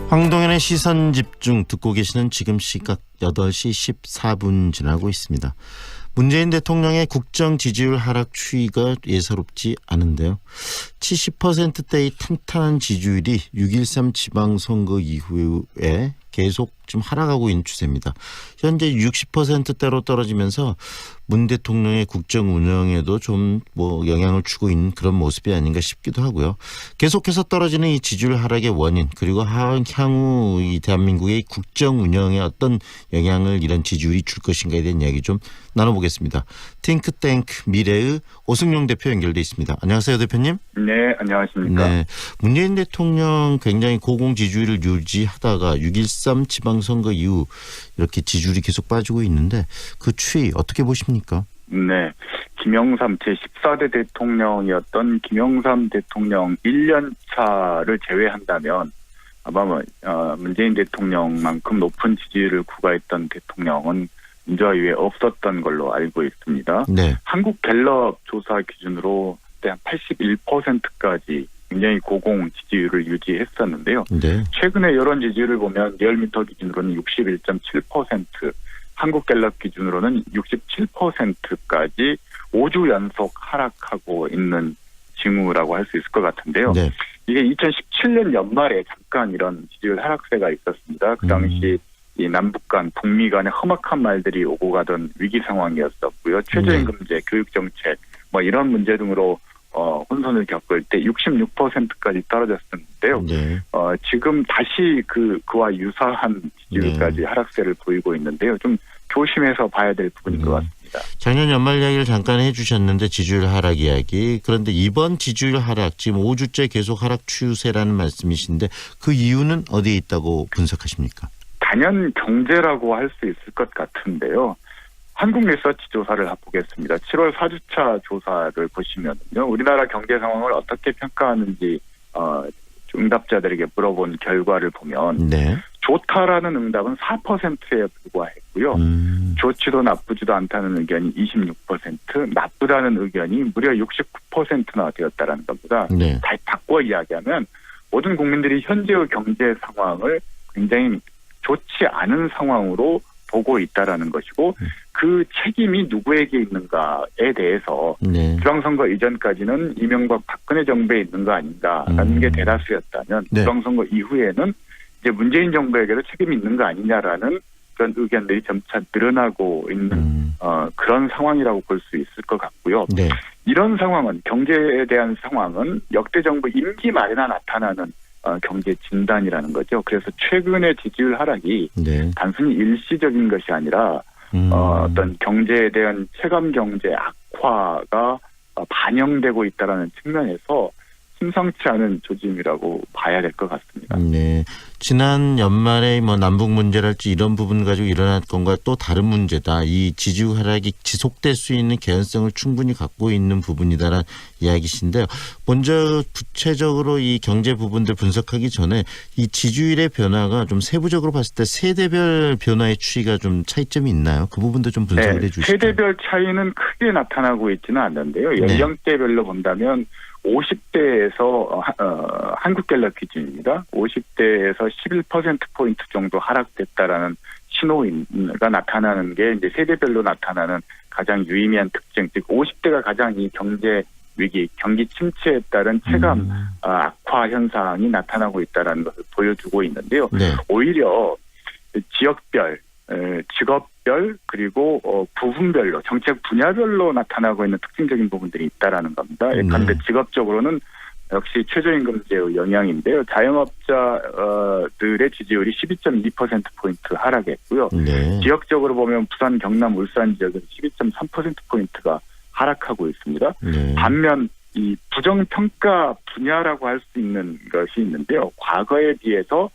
황동현의 시선집중 듣고 계시는 지금 시각 8시 14분 지나고 있습니다. 문재인 대통령의 국정 지지율 하락 추이가 예사롭지 않은데요. 70%대의 탄탄한 지지율이 6.13 지방선거 이후에 계속 좀 하락하고 있는 추세입니다. 현재 60%대로 떨어지면서 문 대통령의 국정 운영에도 좀 영향을 주고 있는 그런 모습이 아닌가 싶기도 하고요. 계속해서 떨어지는 이 지지율 하락의 원인, 그리고 향후 이 대한민국의 국정 운영에 어떤 영향을 이런 지지율이 줄 것인가에 대한 이야기 좀 나눠보겠습니다. 팅크탱크 미래의 오승용 대표 연결돼 있습니다. 안녕하세요, 대표님. 네, 안녕하십니까. 네, 문재인 대통령 굉장히 고공 지지율을 유지하다가 6.13 지방선거 이후 이렇게 지지율이 계속 빠지고 있는데 그 추이 어떻게 보십니까? 네, 김영삼 제14대 대통령이었던 김영삼 대통령 1년 차를 제외한다면 아마 문재인 대통령만큼 높은 지지율을 구가했던 대통령은 민주화 이후에 없었던 걸로 알고 있습니다. 네. 한국갤럽 조사 기준으로 그때 한 81%까지 굉장히 고공 지지율을 유지했었는데요. 네. 최근에 여론 지지율을 보면 리얼미터 기준으로는 61.7%, 한국갤럽 기준으로는 67%까지 5주 연속 하락하고 있는 징후라고 할 수 있을 것 같은데요. 네. 이게 2017년 연말에 잠깐 이런 지지율 하락세가 있었습니다. 그 당시 이 남북 간, 북미 간의 험악한 말들이 오고 가던 위기 상황이었었고요. 최저임금제, 교육정책, 이런 문제 등으로 혼선을 겪을 때 66%까지 떨어졌었는데요. 네. 지금 다시 그와 유사한 지지율까지 하락세를 보이고 있는데요. 좀 조심해서 봐야 될 부분인 것 같습니다. 작년 연말 이야기를 잠깐 해주셨는데 지지율 하락 이야기. 그런데 이번 지지율 하락 지금 5주째 계속 하락 추세라는 말씀이신데 그 이유는 어디에 있다고 분석하십니까? 단연 경제라고 할 수 있을 것 같은데요. 한국리서치 조사를 보겠습니다. 7월 4주차 조사를 보시면요, 우리나라 경제 상황을 어떻게 평가하는지 응답자들에게 물어본 결과를 보면 네. 좋다라는 응답은 4%에 불과했고요. 좋지도 나쁘지도 않다는 의견이 26%, 나쁘다는 의견이 무려 69%나 되었다는 겁니다. 네. 다시 바꿔 이야기하면 모든 국민들이 현재의 경제 상황을 굉장히 좋지 않은 상황으로 보고 있다라는 것이고 그 책임이 누구에게 있는가에 대해서 네. 지방선거 이전까지는 이명박 박근혜 정부에 있는 거 아닌가라는 게 대다수였다면 네. 지방선거 이후에는 이제 문재인 정부에게도 책임이 있는 거 아니냐라는 그런 의견들이 점차 늘어나고 있는 그런 상황이라고 볼 수 있을 것 같고요. 네. 이런 상황은 경제에 대한 상황은 역대 정부 임기 말에나 나타나는 경제 진단이라는 거죠. 그래서 최근의 지지율 하락이 네. 단순히 일시적인 것이 아니라 어떤 경제에 대한 체감 경제 악화가 반영되고 있다는 측면에서 심상치 않은 조짐이라고 봐야 될 것 같습니다. 네. 지난 연말에 남북 문제랄지 이런 부분 가지고 일어날 건가 또 다른 문제다. 이 지지율 하락이 지속될 수 있는 개연성을 충분히 갖고 있는 부분이다라는 이야기신데요. 먼저 구체적으로 이 경제 부분들 분석하기 전에 이 지지율의 변화가 좀 세부적으로 봤을 때 세대별 변화의 추이가 좀 차이점이 있나요? 그 부분도 좀 분석을 해 주시죠. 세대별 차이는 크게 나타나고 있지는 않는데요. 연령대별로 본다면 50대에서 한국갤럽 기준입니다. 50대에서 11%포인트 정도 하락됐다라는 신호가 나타나는 게 이제 세대별로 나타나는 가장 유의미한 특징, 즉 50대가 가장 이 경제 위기, 경기 침체에 따른 체감 악화 현상이 나타나고 있다는 것을 보여주고 있는데요. 네. 오히려 지역별, 직업별 그리고 부분별로 정책 분야별로 나타나고 있는 특징적인 부분들이 있다라는 겁니다. 그런데 직업적으로는 역시 최저임금제의 영향인데요. 자영업자들의 지지율이 12.2%포인트 하락했고요. 네. 지역적으로 보면 부산, 경남, 울산 지역은 12.3%포인트가 하락하고 있습니다. 네. 반면 이 부정평가 분야라고 할 수 있는 것이 있는데요. 과거에 비해서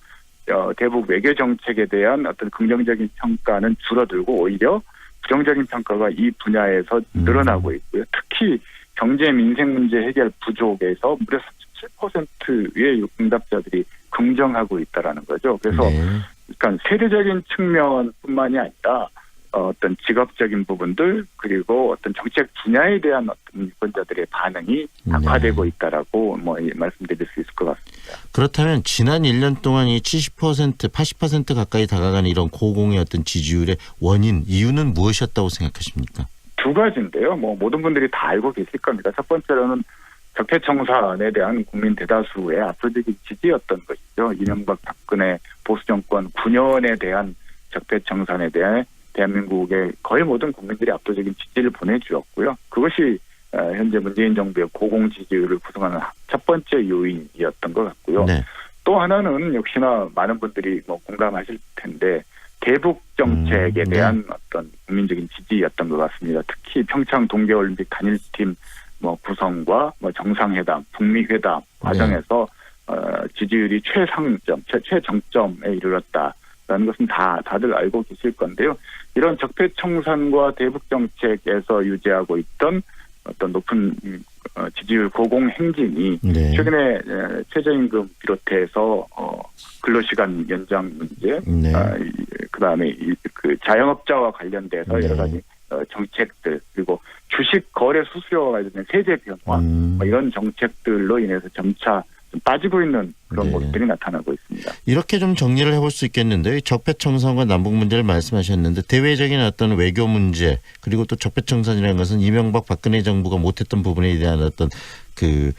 대북 외교 정책에 대한 어떤 긍정적인 평가는 줄어들고 오히려 부정적인 평가가 이 분야에서 늘어나고 있고요. 특히 경제 민생 문제 해결 부족에서 무려 37%의 응답자들이 긍정하고 있다라는 거죠. 그래서 그러니까 세대적인 측면뿐만이 아니라 어떤 직업적인 부분들 그리고 어떤 정책 분야에 대한 어떤 유권자들의 반응이 악화되고 있다라고 말씀드릴 수 있을 것 같습니다. 그렇다면 지난 1년 동안 이 70%, 80% 가까이 다가가는 이런 고공의 어떤 지지율의 원인, 이유는 무엇이었다고 생각하십니까? 두 가지인데요. 모든 분들이 다 알고 계실 겁니다. 첫 번째로는 적폐청산에 대한 국민 대다수의 압도적인 지지였던 것이죠. 이명박 박근혜 보수 정권 9년에 대한 적폐청산에 대해 대한민국의 거의 모든 국민들이 압도적인 지지를 보내주었고요. 그것이 현재 문재인 정부의 고공 지지율을 구성하는 첫 번째 요인이었던 것 같고요. 네. 또 하나는 역시나 많은 분들이 공감하실 텐데 대북 정책에 대한 어떤 국민적인 지지였던 것 같습니다. 특히 평창 동계올림픽 단일팀 구성과 정상회담, 북미회담 과정에서 지지율이 최정점에 이르렀다라는 것은 다들 알고 계실 건데요. 이런 적폐청산과 대북 정책에서 유지하고 있던 어떤 높은 지지율 고공 행진이 최근에 최저임금 비롯해서 근로시간 연장 문제, 그다음에 그 자영업자와 관련돼서 여러 가지 정책들 그리고 주식 거래 수수료와 관련된 세제 변화 이런 정책들로 인해서 점차 좀 빠지고 있는 그런 모습들이 나타나고 있습니다. 이렇게 좀 정리를 해볼 수 있겠는데요. 적폐청산과 남북 문제를 말씀하셨는데 대외적인 어떤 외교 문제 그리고 또 적폐청산이라는 것은 이명박 박근혜 정부가 못했던 부분에 대한 어떤 그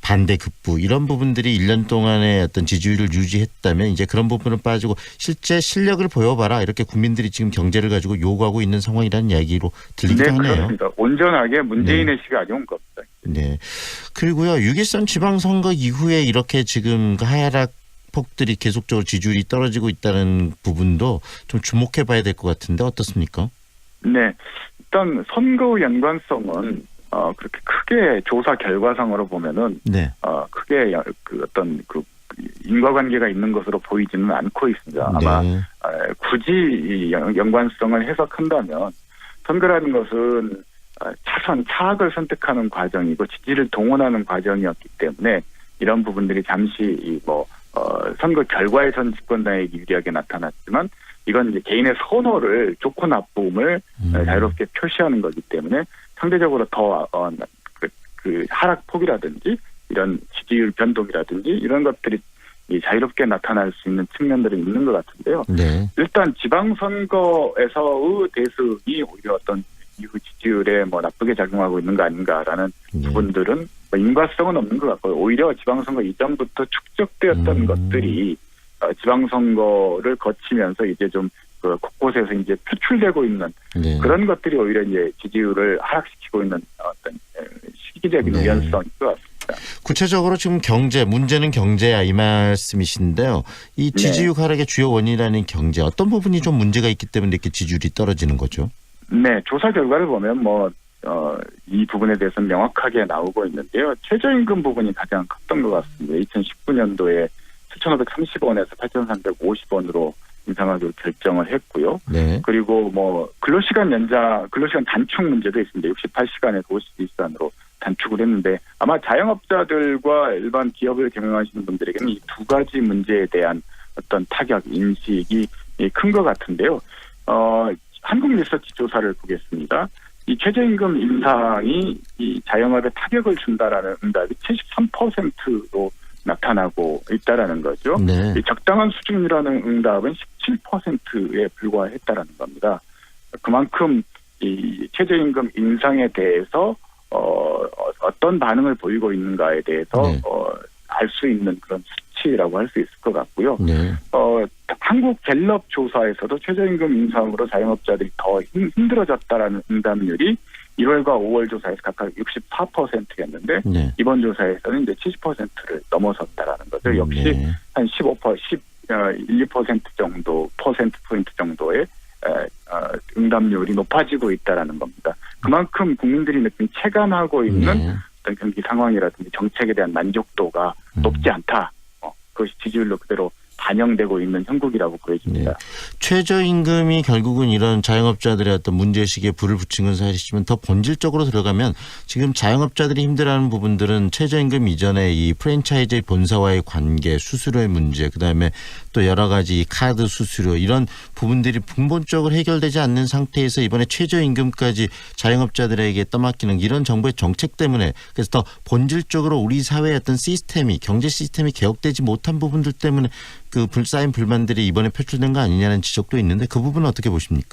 반대 급부 이런 부분들이 1년 동안의 어떤 지지율을 유지했다면 이제 그런 부분은 빠지고 실제 실력을 보여봐라 이렇게 국민들이 지금 경제를 가지고 요구하고 있는 상황이라는 이야기로 들리기도 하네요. 그렇습니다. 온전하게 문재인의 시각이 온 겁니다. 네. 그리고요. 6.13 지방선거 이후에 이렇게 지금 하락폭들이 계속적으로 지지율이 떨어지고 있다는 부분도 좀 주목해 봐야 될 것 같은데 어떻습니까? 네. 일단 선거 연관성은 그렇게 크게 조사 결과상으로 보면은 크게 어떤 인과관계가 있는 것으로 보이지는 않고 있습니다. 아마 굳이 연관성을 해석한다면 선거라는 것은 차악을 선택하는 과정이고 지지를 동원하는 과정이었기 때문에 이런 부분들이 잠시 선거 결과에선 집권당에게 유리하게 나타났지만 이건 이제 개인의 선호를 좋고 나쁨을 자유롭게 표시하는 거기 때문에 상대적으로 더 하락폭이라든지 이런 지지율 변동이라든지 이런 것들이 자유롭게 나타날 수 있는 측면들이 있는 것 같은데요. 일단 지방선거에서의 대승이 오히려 어떤 이후 지지율에 나쁘게 작용하고 있는 거 아닌가라는 부분들은 인과성은 없는 것 같고요. 오히려 지방선거 이전부터 축적되었던 것들이 지방선거를 거치면서 이제 좀 곳곳에서 이제 표출되고 있는 그런 것들이 오히려 이제 지지율을 하락시키고 있는 어떤 시기적인 우연성인 것 같습니다. 구체적으로 지금 문제는 경제야 이 말씀이신데요. 이 지지율 하락의 주요 원인이라는 경제 어떤 부분이 좀 문제가 있기 때문에 이렇게 지지율이 떨어지는 거죠? 네, 조사 결과를 보면 이 부분에 대해서는 명확하게 나오고 있는데요. 최저임금 부분이 가장 컸던 것 같습니다. 2019년도에 7,530원에서 8,350원으로 인상하기로 결정을 했고요. 그리고 근로시간 단축 문제도 있습니다. 68시간에서 52시간으로 단축을 했는데 아마 자영업자들과 일반 기업을 경영하시는 분들에게는 이 두 가지 문제에 대한 어떤 타격 인식이 큰 것 같은데요. 한국리서치 조사를 보겠습니다. 이 최저임금 인상이 이 자영업에 타격을 준다라는 응답이 73%로 나타나고 있다라는 거죠. 이 적당한 수준이라는 응답은 17%에 불과했다라는 겁니다. 그만큼 이 최저임금 인상에 대해서 어떤 반응을 보이고 있는가에 대해서 알 수 있는 그런 수치라고 할 수 있을 것 같고요. 한국 갤럽 조사에서도 최저임금 인상으로 자영업자들이 더 힘들어졌다라는 응답률이 1월과 5월 조사에서 각각 64%였는데 이번 조사에서는 이제 70%를 넘어섰다라는 거죠. 역시 한 12% 정도 퍼센트 정도의 응답률이 높아지고 있다라는 겁니다. 그만큼 국민들이 느낀 체감하고 있는 어떤 경기 상황이라든지 정책에 대한 만족도가 높지 않다. 그것이 지지율로 그대로 반영되고 있는 형국이라고 보여집니다. 네. 최저임금이 결국은 이런 자영업자들의 어떤 문제의식에 불을 붙인 건 사실이지만 더 본질적으로 들어가면 지금 자영업자들이 힘들어하는 부분들은 최저임금 이전에 이 프랜차이즈 본사와의 관계, 수수료의 문제, 그다음에 또 여러 가지 카드 수수료 이런 부분들이 근본적으로 해결되지 않는 상태에서 이번에 최저임금까지 자영업자들에게 떠맡기는 이런 정부의 정책 때문에 그래서 더 본질적으로 우리 사회의 어떤 시스템이 경제 시스템이 개혁되지 못한 부분들 때문에 그 쌓인 불만들이 이번에 표출된 거 아니냐는 지적도 있는데 그 부분은 어떻게 보십니까?